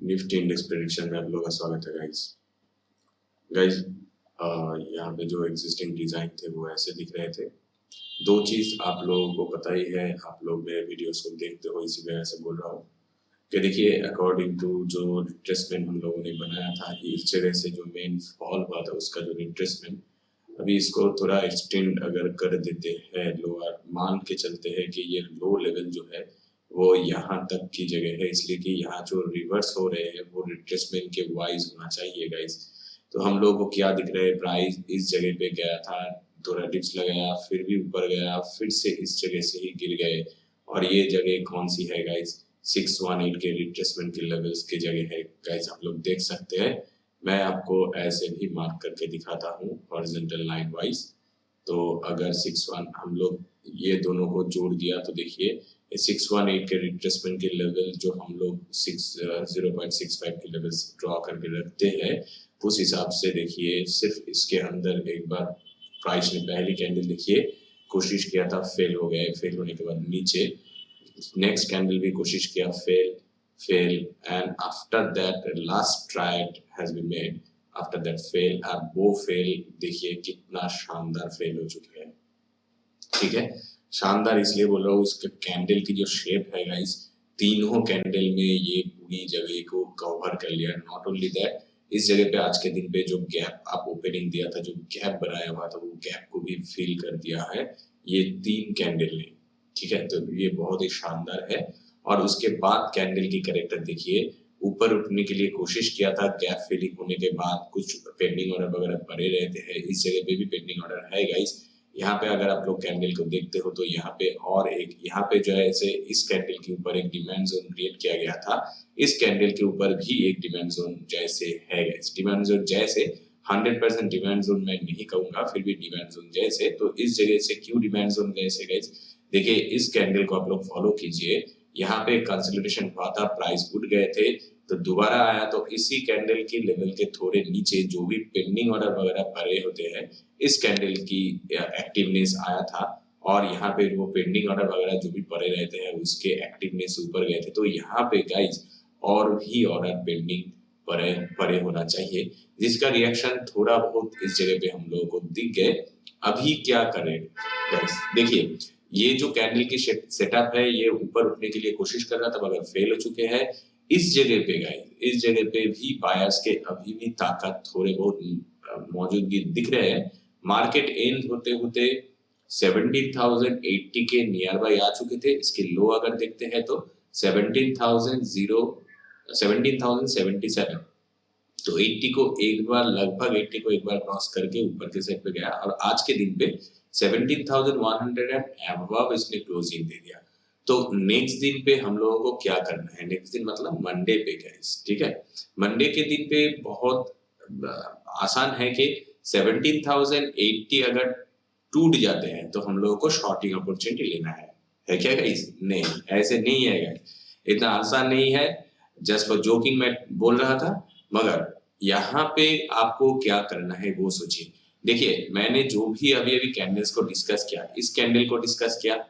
Nifty index prediction में आप लोगों का स्वागत है गाइस। गाइस यहाँ पे जो एग्जिस्टिंग डिजाइन थे वो ऐसे दिख रहे थे। दो चीज आप लोगों को पता ही है, आप लोग मेरे वीडियोस को देखते हो, इसी वजह से बोल रहा हूँ कि देखिए अकॉर्डिंग टू जो रिट्रेसमेंट हम लोगों ने बनाया था, इस जगह से जो मेन फॉल हुआ था उसका जो रिट्रेसमेंट, अभी इसको थोड़ा एक्सटेंड अगर कर देते हैं, लोअर मान के चलते हैं कि ये लो लेवल जो है वो यहाँ तक की जगह है, इसलिए कि यहाँ जो रिवर्स हो रहे हैं वो रिट्रेसमेंट के वाइज होना चाहिए गाइस। तो हम लोग को क्या दिख रहा है, प्राइस इस जगह पे गया था, थोड़ा डिप्स लगाया, फिर भी ऊपर गया, फिर से इस जगह से ही गिर गए। और ये जगह कौन सी है गाइस? 618 के रिट्रेसमेंट के लेवल्स की जगह है गाइस, आप लोग देख सकते हैं। मैं आपको ऐसे भी मार्क करके दिखाता हूँ हॉरिजॉन्टल लाइन वाइज। तो अगर 61 हम लोग ये दोनों को जोड़ दिया तो देखिए 618 के रिट्रेसमेंट के लेवल जो हम लोग 0.65 के लेवल ड्रॉ करके रखते हैं, उस हिसाब से देखिए सिर्फ इसके अंदर एक बार प्राइस ने पहली कैंडल देखिए कोशिश किया था, फेल हो गए, फेल होने के बाद नीचे नेक्स्ट कैंडल भी कोशिश किया, fail and after that last try has been made, after that fail. अब वो फेल देखिए कितना शानदार फेल हो चुके हैं, ठीक है। शानदार इसलिए बोल रहा हूँ, उसके कैंडल की जो शेप है गाइस, तीनों कैंडल में ये पूरी जगह को कवर कर लिया। नॉट ओनली दैट, इस जगह पे आज के दिन पे जो गैप आप ओपनिंग दिया था, जो गैप बनाया हुआ था, वो गैप को भी फिल कर दिया है ये तीन कैंडल ने, ठीक है। तो ये बहुत ही शानदार है। और उसके बाद कैंडल की कैरेक्टर देखिए, ऊपर उठने के लिए कोशिश किया था, गैप फिलिंग होने के बाद कुछ पेंडिंग ऑर्डर वगैरह पड़े रहते हैं, इस जगह पे भी पेंडिंग ऑर्डर है गाइस। यहाँ पे अगर आप लोग कैंडल को देखते हो तो यहाँ पे और एक, यहाँ पे जो है ऐसे इस कैंडल के ऊपर एक डिमांड जोन क्रिएट किया गया था, इस कैंडल के ऊपर भी एक डिमांड जोन जैसे है गाइस। डिमांड जोन जैसे 100% डिमांड जोन मैं नहीं कहूंगा, फिर भी डिमांड जोन जैसे। तो इस जगह से क्यों डिमांड जोन जैसे गाइस? देखिए इस कैंडल को आप लोग फॉलो कीजिए, यहाँ पे कंसोलिडेशन हुआ था, प्राइस उठ गए थे, तो दोबारा आया तो इसी कैंडल के लेवल के थोड़े नीचे जो भी पेंडिंग ऑर्डर वगैरह पड़े होते हैं, इस कैंडल की एक्टिवनेस आया था, और यहाँ पे वो पेंडिंग ऑर्डर वगैरह जो भी पड़े रहते हैं उसके एक्टिवनेस ऊपर गए थे। तो यहाँ पे गाइस और भी ऑर्डर पेंडिंग पड़े होना चाहिए, जिसका रिएक्शन थोड़ा बहुत इस जगह पे हम लोगों को दिख गए। अभी क्या करें गाइस? देखिए ये जो कैंडल की सेटअप है, ये ऊपर उठने के लिए कोशिश कर रहा था मगर फेल हो चुके हैं। इस जगह पे गाइस, इस जगह पे भी बायर्स के अभी भी ताकत थोड़े बहुत मौजूदगी दिख रहे हैं। मार्केट एंड होते होते 17,080 के नियर बाय आ चुके थे। इसके लो अगर देखते हैं तो 17,077, तो 80 को एक बार, लगभग 80 को एक बार क्रॉस करके ऊपर के साइड पे गया, और आज के दिन पे 17,100 एंड अबव इसने क्लोजिंग दे दिया। तो नेक्स्ट दिन पे हम लोगों को क्या करना है? नेक्स्ट दिन मतलब मंडे पे गाइस, ठीक है। मंडे के दिन पे बहुत आसान है कि 17,080 अगर टूट जाते हैं तो हम लोगों को शॉर्टिंग अपॉर्चुनिटी लेना है क्या गाइस? नहीं, ऐसे नहीं है गाइस, इतना आसान नहीं है। जस्ट फॉर जोकिंग मैं बोल रहा था, मगर यहाँ पे आपको क्या करना है वो सोचिए। देखिए मैंने जो भी अभी अभी कैंडल्स को डिस्कस किया, इस कैंडल को डिस्कस किया,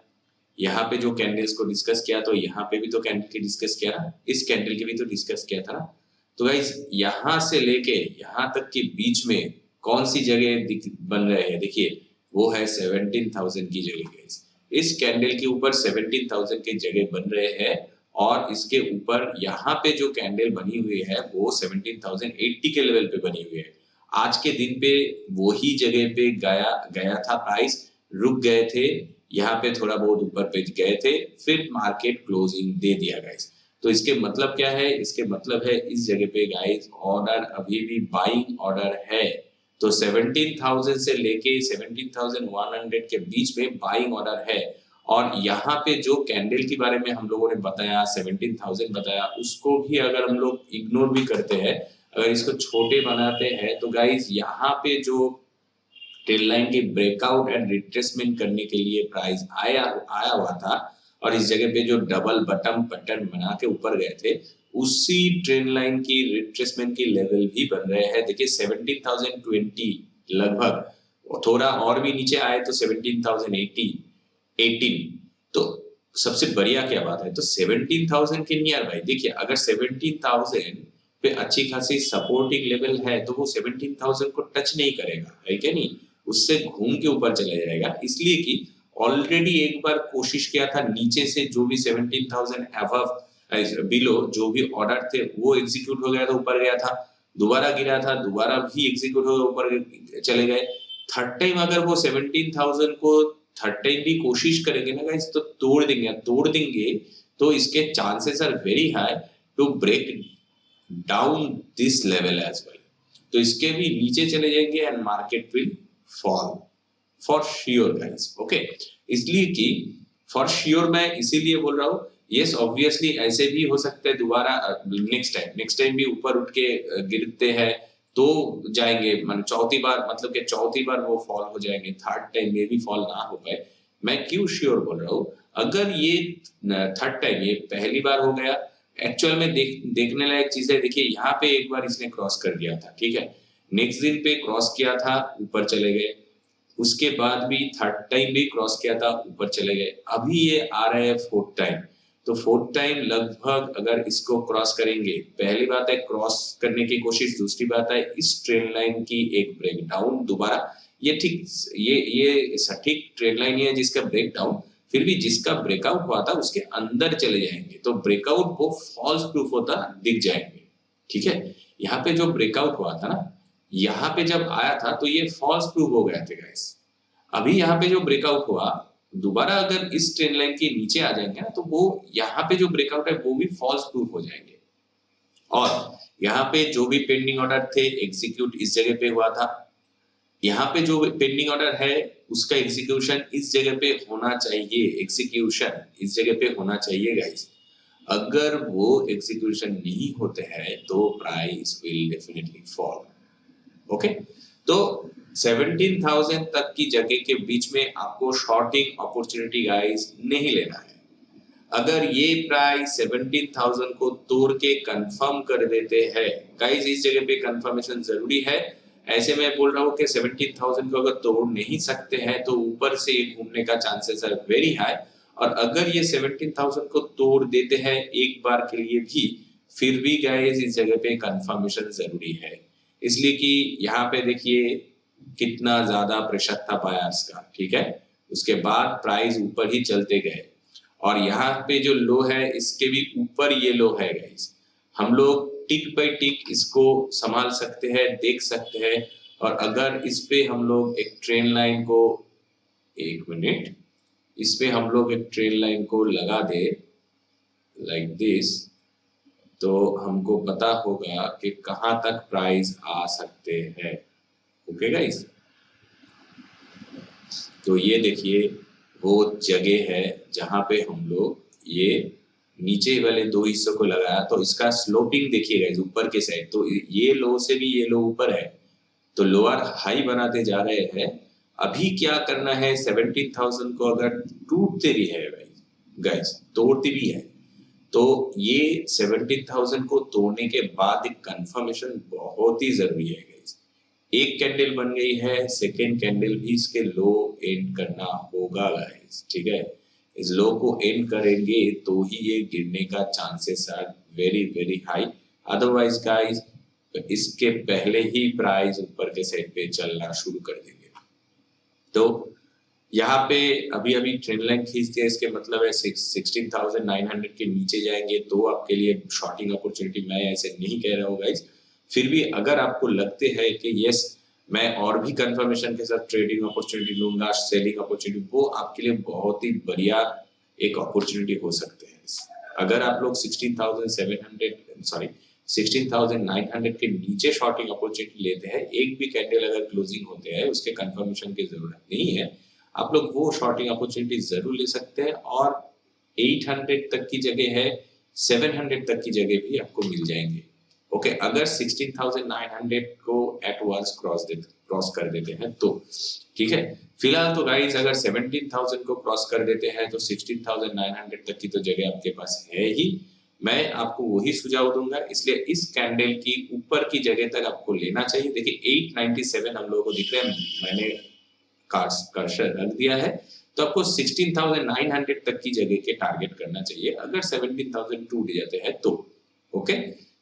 यहाँ पे जो कैंडल्स को डिस्कस किया, तो यहाँ पे भी तो कैंडल की डिस्कस किया ना, इस कैंडल की भी तो डिस्कस किया था ना। तो गाइस यहाँ से लेके यहाँ तक के बीच में कौन सी जगह बन रहे हैं? देखिए वो है 17,000 की जगह गाइस। इस कैंडल के ऊपर 17,000 की जगह बन रहे हैं, और इसके ऊपर यहाँ पे जो कैंडल बनी हुई है वो 17,080 के लेवल पे बनी हुई है। आज के दिन पे वही जगह पे गया था, प्राइस रुक गए थे, यहाँ पे थोड़ा बहुत ऊपर पे गए थे, फिर मार्केट क्लोजिंग दे दिया गाइस। तो इसके मतलब क्या है? इसके मतलब है इस जगह पे गाइस ऑर्डर अभी भी बाइंग ऑर्डर है। तो 17,000 से लेके 17,100 के बीच में बाइंग ऑर्डर है। और यहाँ पे जो कैंडल के बारे में हम लोगों ने बताया, 17,000 बताया, उसको भी अगर हम लोग इग्नोर भी करते हैं, अगर इसको छोटे बनाते हैं, तो गाइस यहाँ पे जो ट्रेंड लाइन की ब्रेकआउट एंड रिट्रेसमेंट करने के लिए प्राइस आया हुआ था, और इस जगह पे जो डबल बटन पैटर्न बना के ऊपर गए थे, उसी ट्रेंड लाइन की रिट्रेसमेंट की लेवल भी बन रहे हैं। देखिए 17,020 लगभग, थोड़ा और भी नीचे आए तो 17,080 18, तो सबसे बढ़िया क्या बात है, तो 17,000 के नियर भाई देखिए, अगर 17,000 पे अच्छी खासी सपोर्टिंग लेवल है तो वो 17,000 को टच नहीं करेगा, है क्या नहीं, उससे घूम के ऊपर चला जाएगा, इसलिए कि ऑलरेडी एक बार कोशिश किया था नीचे से, जो भी 17,000 अबव बिलो जो भी ऑर्डर थे वो एग्जीक्यूट हो गया था, ऊपर गया था, दोबारा गिरा था, दोबारा भी एग्जीक्यूट हो ऊपर चले गए। थर्ड टाइम अगर वो 17,000 को थर्ड टाइम भी कोशिश करेंगे ना गाइस, तो तोड़ देंगे तो इसके chances are very high to break down this level as well, तो इसके भी नीचे चले जाएंगे and market will fall for sure guys. Okay, इसलिए कि फॉर श्योर मैं इसीलिए बोल रहा हूँ, यस ऑब्वियसली ऐसे भी हो सकता है दोबारा नेक्स्ट टाइम भी ऊपर उठ के गिरते हैं तो जाएंगे, मतलब चौथी बार, मतलब कि चौथी बार वो फॉल हो जाएंगे, थर्ड टाइम में भी फॉल ना हो पाए। मैं क्यों श्योर बोल रहा हूँ, अगर ये थर्ड टाइम, ये पहली बार हो गया, एक्चुअल में देखने लायक चीज है, देखिए यहाँ पे एक बार इसने क्रॉस कर दिया था, ठीक है, नेक्स्ट दिन पे क्रॉस किया था, ऊपर चले गए, उसके बाद भी थर्ड टाइम भी क्रॉस किया था, ऊपर चले गए, अभी ये आ रहा है फोर्थ टाइम, तो फोर्थ टाइम लगभग अगर इसको क्रॉस करेंगे, पहली बात है क्रॉस करने की कोशिश, दूसरी बात है इस ट्रेंड लाइन की एक ब्रेक डाउन दोबारा, ये ठीक, ये सटीक ट्रेंड लाइन है जिसका ब्रेक डाउन, फिर भी जिसका ब्रेकआउट हुआ था उसके अंदर चले जाएंगे, तो ब्रेकआउट वो फॉल्स प्रूफ होता दिख जाएंगे, ठीक है। यहाँ पे जो ब्रेकआउट हुआ था ना, यहाँ पे जब आया था तो ये फॉल्स प्रूफ हो गए थे गाइस, अभी यहाँ पे जो ब्रेकआउट हुआ दोबारा अगर इस ट्रेंड लाइन के नीचे आ जाएंगे ना, तो वो यहाँ पे जो ब्रेकआउट है वो भी फॉल्स प्रूफ हो जाएंगे, और यहाँ पे जो भी पेंडिंग ऑर्डर थे एग्जीक्यूट इस जगह पे हुआ था, यहाँ पे जो पेंडिंग ऑर्डर है उसका एग्जीक्यूशन इस जगह पे होना चाहिए, एग्जीक्यूशन इस जगह पे होना चाहिए गाइस, अगर वो एग्जीक्यूशन नहीं होते हैं तो price will definitely fall. Okay, तो 17,000 तक की जगह के बीच में आपको शॉर्टिंग अपॉर्चुनिटी गाइस नहीं लेना है, अगर ये प्राइस 17,000 को तोड़ के कंफर्म कर देते हैं गाइस, इस जगह पे कंफर्मेशन जरूरी है, ऐसे मैं बोल रहा हूँ कि 17,000 को अगर तोड़ नहीं सकते हैं तो ऊपर से घूमने का चांसेस है वेरी हाई, और अगर ये 17,000 को तोड़ देते हैं एक बार के लिए भी, फिर भी गाइस इस जगह पे कंफर्मेशन जरूरी है, इसलिए कि यहाँ पे देखिए कितना ज्यादा प्रेशर था बायर्स का, ठीक है, उसके बाद प्राइस ऊपर ही चलते गए, और यहाँ पे जो लो है इसके भी ऊपर ये लो है गाइस, हम लोग टिक बाय टिक इसको संभाल सकते हैं, देख सकते हैं, और अगर इस पे हम लोग एक ट्रेन लाइन को, एक मिनट, इस पे हम लोग एक ट्रेन लाइन को लगा दे लाइक दिस, तो हमको पता होगा कि कहां तक प्राइस आ सकते हैं। ओके गाइस, तो ये देखिए वो जगह है जहां पे हम लोग ये नीचे वाले दो हिस्सों को लगाया, तो इसका स्लोपिंग देखिए गाइस ऊपर के साइड, तो ये लो से भी ये लो ऊपर है, तो लोअर हाई बनाते जा रहे हैं। अभी क्या करना है, 17,000 को अगर टूटते भी है गाइस, तोड़ते भी है, तो ये 17,000 को तोड़ने के बाद एक कंफर्मेशन बहुत ही जरूरी है गाइस, एक कैंडल बन गई है, सेकेंड कैंडल भी इसके लो एंड करना होगा गाइस, ठीक है, इस लो को एंड करेंगे तो ही ये गिरने का chances are very very high, otherwise guys इसके पहले ही प्राइस ऊपर के साइड पे चलना शुरू कर देंगे। तो यहाँ पे अभी अभी ट्रेंड लाइन खींचते हैं, इसके मतलब है 16,900 के नीचे जाएंगे तो आपके लिए शॉर्टिंग अपॉर्चुनिटी, मैं ऐसे नहीं कह रहा हूँ गाइस, फिर भी अगर आपको लगते हैं कि यस मैं और भी कंफर्मेशन के साथ ट्रेडिंग अपॉर्चुनिटी लूंगा, सेलिंग अपॉर्चुनिटी, वो आपके लिए बहुत ही बढ़िया एक अपॉर्चुनिटी हो सकते हैं। अगर आप लोग 16,900 के नीचे शॉर्टिंग अपॉर्चुनिटी लेते हैं, एक भी कैंडल अगर क्लोजिंग होते हैं उसके कंफर्मेशन की जरूरत नहीं है, आप लोग वो शॉर्टिंग अपॉर्चुनिटी जरूर ले सकते हैं, और 800 तक की जगह है, 700 तक की जगह भी आपको मिल जाएंगे। ओके, अगर 16,900 को एट वंस क्रॉस कर देते हैं तो ठीक है, फिलहाल तो गाइस अगर 17,000 को क्रॉस कर देते हैं तो 16,900 तक की तो जगह आपके पास है ही, मैं आपको वही सुझाव दूंगा, इसलिए इस कैंडल की ऊपर की जगह तक आपको लेना चाहिए। देखिए 897 हम लोगों को दिख रहा है, मैंने कर्सर रख दिया है, तो आपको 16,900 तक की जगह के टारगेट करना चाहिए अगर 17,000 टूट जाते हैं तो। ओके,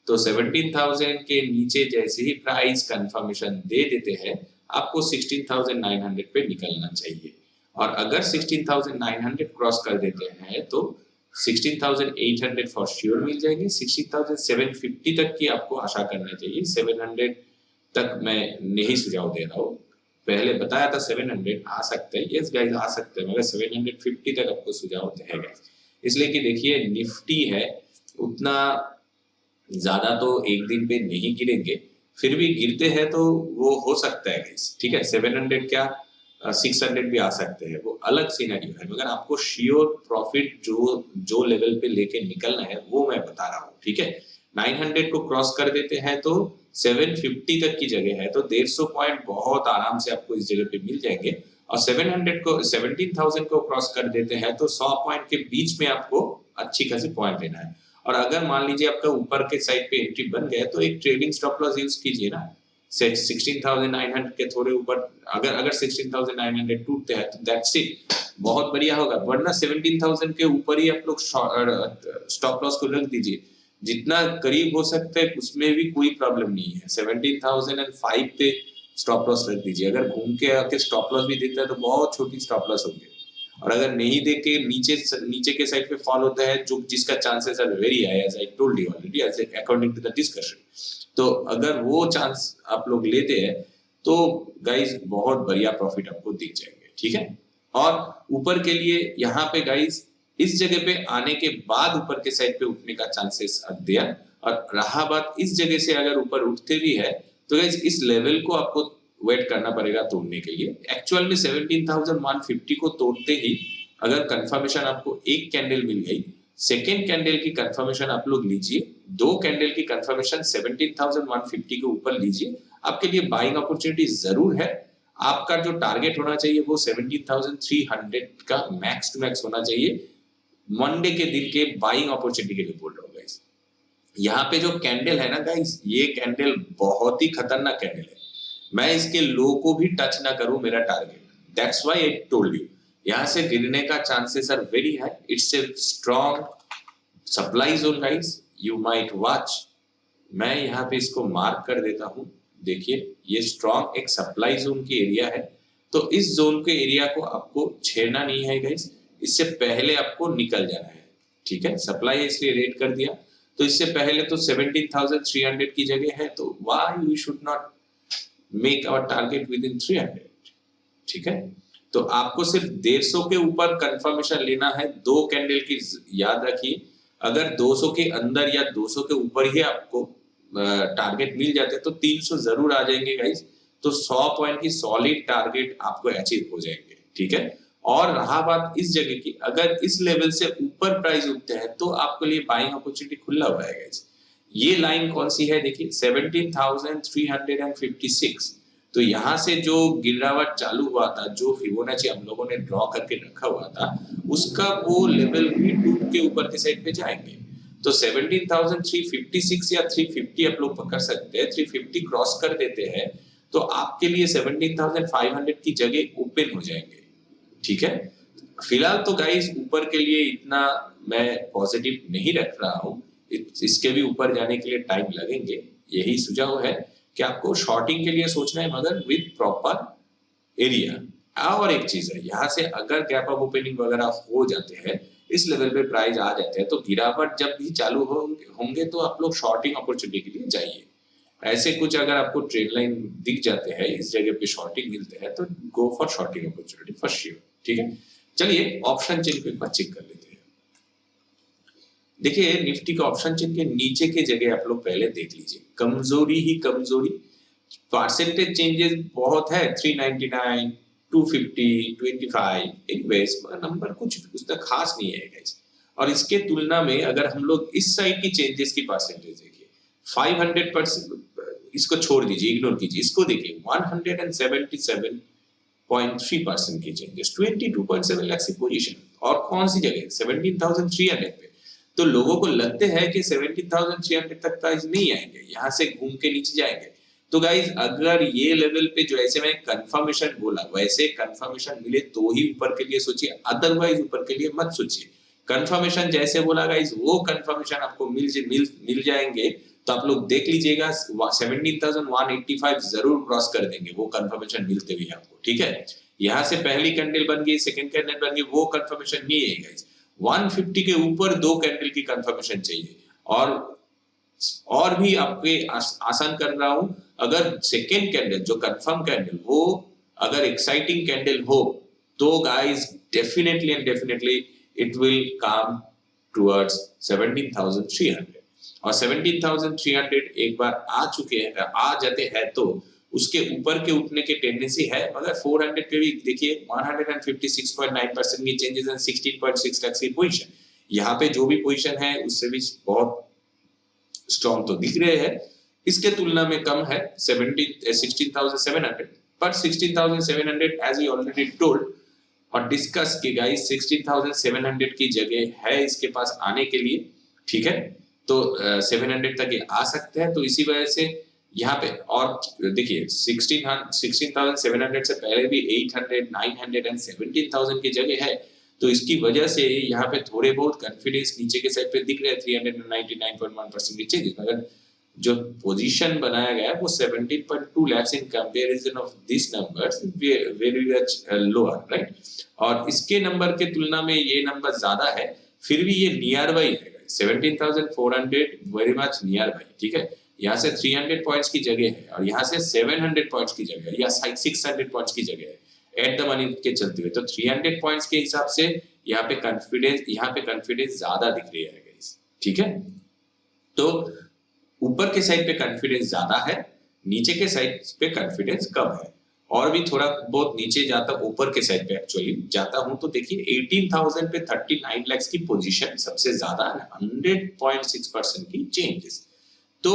तो 17,000 के नीचे जैसे ही प्राइस कंफर्मेशन दे देते हैं आपको 16,900 पे निकलना चाहिए, और अगर 16,900 क्रॉस कर देते हैं तो 16,800 फॉर श्योर मिल जाएंगे। 16,750 तक की आपको आशा करना चाहिए। 700 तक मैं नहीं सुझाव दे रहा हूँ, पहले बताया था 700 आ सकते हैं, यस गाइस आ सकते हैं, मगर 750 तक आपको सुझाव है गाइस। इसलिए कि देखिए निफ्टी है उतना ज्यादा तो एक दिन पे नहीं गिरेंगे, फिर भी गिरते हैं तो वो हो सकता है गाइस, ठीक है। 700 क्या 600 भी आ सकते हैं, वो अलग सिनेरियो है, मगर आपको श्योर प्रॉफिट जो लेवल पे लेके निकलना है वो मैं बता रहा हूँ, ठीक है। 900 को क्रॉस कर देते हैं तो 750 तक की जगह है, तो 150 पॉइंट बहुत आराम से आपको इस जगह पे मिल जाएंगे, और 700 को 17,000 को क्रॉस कर देते हैं तो 100 पॉइंट के बीच में आपको अच्छी खासी पॉइंट लेना है। और अगर मान लीजिए आपका ऊपर के साइड पे एंट्री बन गया तो एक ट्रेडिंग स्टॉप लॉस यूज कीजिए ना, 16,900 के थोड़े ऊपर अगर 16,900 टूटते हैं तो दैट्स इट, बहुत बढ़िया होगा। वरना 17,000 के ऊपर ही आप लोग स्टॉप लॉस को रख दीजिए, जितना करीब हो सकता है उसमें भी कोई प्रॉब्लम नहीं है। 17,005 पे स्टॉप लॉस रख दीजिए, अगर घूम के आके स्टॉप लॉस भी देता है तो बहुत छोटी स्टॉप लॉस होंगे, और अगर नहीं दे के नीचे के साइड पे फॉल होता है जो जिसका chances are very high as I told you already as according to the discussion, तो अगर वो चांस आप लोग लेते हैं तो गाइस बहुत बढ़िया प्रॉफिट आपको दिख जाएंगे, ठीक है। और ऊपर के लिए यहाँ पे गाइस इस जगह पे आने के बाद ऊपर के साइड पे उठने का चांसेस दिया, और रहा बात इस जगह से अगर ऊपर उठते भी है तो गाइस इस लेवल को आपको वेट करना पड़ेगा तोड़ने के लिए। एक्चुअल में 17,150 को तोड़ते ही अगर कंफर्मेशन आपको एक कैंडल मिल गई, सेकेंड कैंडल की कंफर्मेशन आप लोग लीजिए, दो कैंडल की कंफर्मेशन 17,150 के ऊपर लीजिए, आपके लिए बाइंग अपॉर्चुनिटी जरूर है। आपका जो टारगेट होना चाहिए वो 17,300 का मैक्स टू मैक्स होना चाहिए, मंडे के दिन के बाइंग अपॉर्चुनिटी के लिए बोल रहा हूँ गाइस। यहाँ पे जो कैंडल है ना गाइस, ये कैंडल बहुत ही खतरनाक कैंडल है, मैं इसके लो को भी टच ना करूं मेरा target, that's why I told you यहाँ से गिरने का chances are very high. It's a strong supply zone guys, you might watch, मैं यहाँ पे इसको मार्क कर देता हूँ, देखिए ये स्ट्रॉन्ग एक सप्लाई जोन की एरिया है, तो इस जोन के एरिया को आपको छेड़ना नहीं है गाइस, इससे पहले आपको निकल जाना है, ठीक है। सप्लाई इसलिए रेट कर दिया, तो इससे पहले तो 17,300 की जगह है, तो why we should not make our target within 300, ठीक है। तो आपको सिर्फ 150 के ऊपर कंफर्मेशन लेना है, दो कैंडल की याद रखिए, अगर 200 के अंदर या 200 के ऊपर ही आपको टारगेट मिल जाते हैं तो 300 जरूर आ जाएंगे गाइस, तो 100 पॉइंट की सॉलिड टारगेट आपको अचीव हो जाएंगे, ठीक है। और रहा बात इस जगह की, अगर इस लेवल से ऊपर प्राइस उठते हैं तो आपके लिए बाइंग अपॉर्चुनिटी खुला हुआ है गाइस। ये लाइन कौन सी है देखिए, 17,356, तो यहाँ से जो गिरावट चालू हुआ था, जो फिबोनाची हम लोगों ने ड्रॉ करके रखा हुआ था, उसका वो लेवल भी टूट के ऊपर के साइड पे जाएंगे, तो 17,356 या 350 आप लोग पकड़ सकते हैं। 350 क्रॉस कर देते हैं तो आपके लिए 17,500 की जगह ओपन हो जाएंगे, ठीक है। फिलहाल तो गाइस ऊपर के लिए इतना मैं पॉजिटिव नहीं रख रहा हूँ, इसके भी ऊपर जाने के लिए टाइम लगेंगे, यही सुझाव है कि आपको शॉर्टिंग के लिए सोचना है, मगर विद प्रॉपर एरिया। और एक चीज है, यहाँ से अगर गैप अप ओपनिंग वगैरह हो जाते हैं, इस लेवल पे प्राइस आ जाते हैं, तो गिरावट जब भी चालू होंगे तो आप लोग शॉर्टिंग अपॉर्चुनिटी के लिए जाइए। ऐसे कुछ अगर आपको ट्रेड लाइन दिख जाते हैं, इस जगह पे शॉर्टिंग मिलते हैं, तो go for shorting opportunity for sure, ठीक है। चलिए ऑप्शन चेन पे एक बार चेक कर लेते हैं। देखिए निफ्टी का ऑप्शन चेन के नीचे के जगह आप लोग पहले देख लीजिए, कमजोरी ही कमजोरी, परसेंटेज चेंजेस बहुत है, 399, 250, 25, एनीवेज नंबर कुछ उतना खास नहीं है गाइस। और इसके तुलना में अगर हम लोग इस साइड की चेंजेस की परसेंटेज देखिए, 500%, इसको छोड़ दीजिए, इग्नोर कीजिए, इसको देखिए 177.3% की चेंजेस, 22.7 लाख की पोजीशन, और कौन सी जगह 17,300 पे। तो लोगों को लगते हैं कि 17,300 तक प्राइस नहीं आएंगे, यहाँ से घूम के नीचे जाएंगे, तो गाइज अगर ये लेवल पे जो ऐसे मैं कंफर्मेशन बोला वैसे कंफर्मेशन मिले तो ही ऊपर के लिए सोचिए, अदरवाइज ऊपर के लिए मत सोचिए। कंफर्मेशन जैसे बोला गाइज वो कंफर्मेशन आपको मिल जाएंगे तो आप लोग देख लीजिएगा 17,185 जरूर क्रॉस कर देंगे वो कंफर्मेशन मिलते हुए आपको, ठीक है। यहाँ से पहली कैंडल बन गई, सेकंड कैंडल बन गई, वो कंफर्मेशन नहीं है गाइज। 150 के ऊपर 2 कैंडल की कंफर्मेशन चाहिए। और भी आपके आसान कर रहा हूं, अगर सेकेंड कैंडल जो कंफर्म कैंडल वो अगर एक्साइटिंग कैंडल हो तो guys definitely it will come towards 17,300 और 17,300 एक बार आ जाते हैं तो उसके ऊपर के उठने के टेंडेंसी है, मगर 400 पे भी देखिए 156.9% की चेंजेस एंड 16.6 लाख की पोजीशन, यहाँ पे जो भी पोजीशन है उससे भी बहुत स्ट्रॉन्ग तो दिख रहे हैं, इसके तुलना में कम है 16,700, पर 16,700 एज वी ऑलरेडी टोल्ड और डिस्कस की गाइस 16,700 की जगह है इसके पास आने के लिए, ठीक है। तो 700 तक ये आ सकते हैं, तो इसी वजह से यहाँ पे और देखिए 16,700 से पहले भी 800, 900 एंड 17,000 की जगह है, तो इसकी वजह से यहाँ पे थोड़े बहुत कॉन्फिडेंस नीचे के साइड पे दिख रहे हैं 399.1% के चेंजेस, मगर जो पोजीशन बनाया गया है वो 17.2 lakhs in comparison of this numbers very much lower, right. और इसके नंबर के तुलना में ये नंबर ज्यादा है, फिर भी ये नियर बाई है 17,400 वेरी मच नियर बाई, ठीक है। यहाँ से 300 पॉइंट्स की जगह है और यहाँ से 700 पॉइंट्स की जगह है या 600 पॉइंट्स की जगह है एट द मनी के चलते हुए, तो 300 पॉइंट्स के हिसाब से यहाँ पे कॉन्फिडेंस ज्यादा दिख रही है गाइस, ठीक है। तो ऊपर के साइड पे कॉन्फिडेंस ज्यादा है, नीचे के साइड पे कॉन्फिडेंस कम है। और भी थोड़ा बहुत नीचे जाता ऊपर के साइड पे एक्चुअली जाता हूं तो देखिए 18,000 पे 39 लाख की पोजीशन सबसे ज्यादा 100.6% की चेंजेस। तो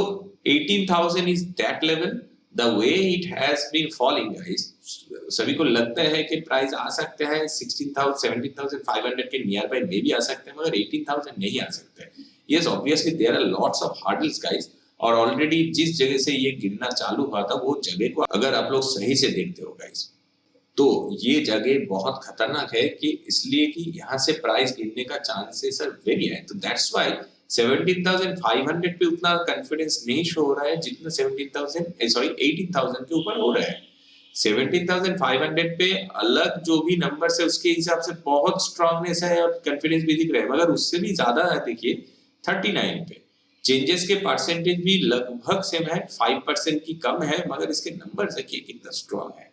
18,000 is that level, the way it has been falling guys, सभी को लगता है कि प्राइस आ सकते हैं 16,000 17,500 के नियर बाय में भी आ सकते हैं, मगर 18,000 नहीं आ सकते। Yes obviously there are lots of hurdles guys, और ऑलरेडी जिस जगह से ये गिरना चालू हुआ था वो जगह को अगर आप लोग सही से देखते हो गाइस तो ये जगह बहुत खतरनाक है, कि इसलिए कि यहाँ से प्राइस गिरने का चांसेस आर वेरी है। तो दैट्स व्हाई 17,500 पे उतना कॉन्फिडेंस नहीं शो हो रहा है जितना 18,000 के ऊपर हो रहा है। 17,500 पे अलग जो भी नंबर है उसके हिसाब से बहुत स्ट्रांगनेस है और कॉन्फिडेंस भी दिख रहा है, मगर उससे भी ज्यादा है देखिए 39 पे। चेंजेस के परसेंटेज भी लगभग सेम है, 5% की कम है, मगर इसके नंबर देखिए कितना स्ट्रांग है।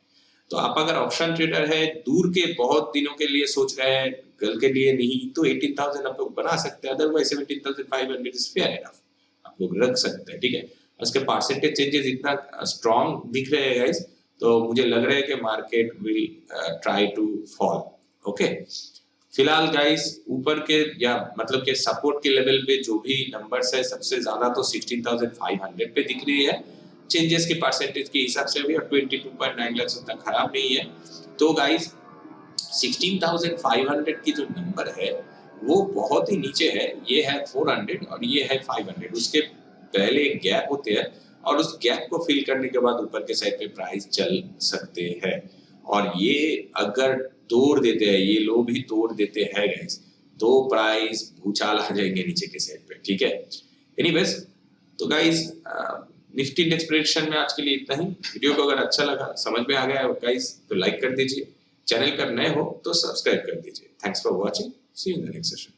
तो आप अगर ऑप्शन ट्रेडर है, दूर के बहुत दिनों के लिए सोच रहे हैं, कल के लिए नहीं, तो 18,000 आप लोग बना सकते हैं, अदरवाइज 17,500 इज फेयर इनफ, आप लोग रख सकते हैं, ठीक है। उसके परसेंटेज चेंजेस इतना स्ट्रांग दिख रहे हैं गाइस, तो मुझे लग रहा है कि market will try to fall, okay. फिलहाल गाइस ऊपर के या मतलब के सपोर्ट के लेवल पे जो भी नंबर्स है सबसे ज्यादा तो 16,500 पे दिख रही है, चेंजेस के परसेंटेज के हिसाब से भी, और 22.9 लाख उतना खराब नहीं है। तो गाइस 16,500 की जो नंबर है वो बहुत ही नीचे है, ये है 400 और ये है 500, उसके पहले एक गैप होते हैं और उस गैप को फिल करने के बाद ऊपर के साइड पे प्राइस चल सकते हैं, और ये अगर तोड़ देते हैं, ये लो भी तोड़ देते हैं गाइस, तो प्राइस भूचाल आ जाएंगे नीचे के साइड पे, ठीक है। एनीवेज तो गाइस निफ्टी इंडेक्स प्रेडिक्शन में आज के लिए इतना ही। वीडियो को अगर अच्छा लगा, समझ में आ गया गाइस, तो लाइक कर दीजिए, चैनल पर नए हो तो सब्सक्राइब कर दीजिए। Thanks for watching, see you in the next session.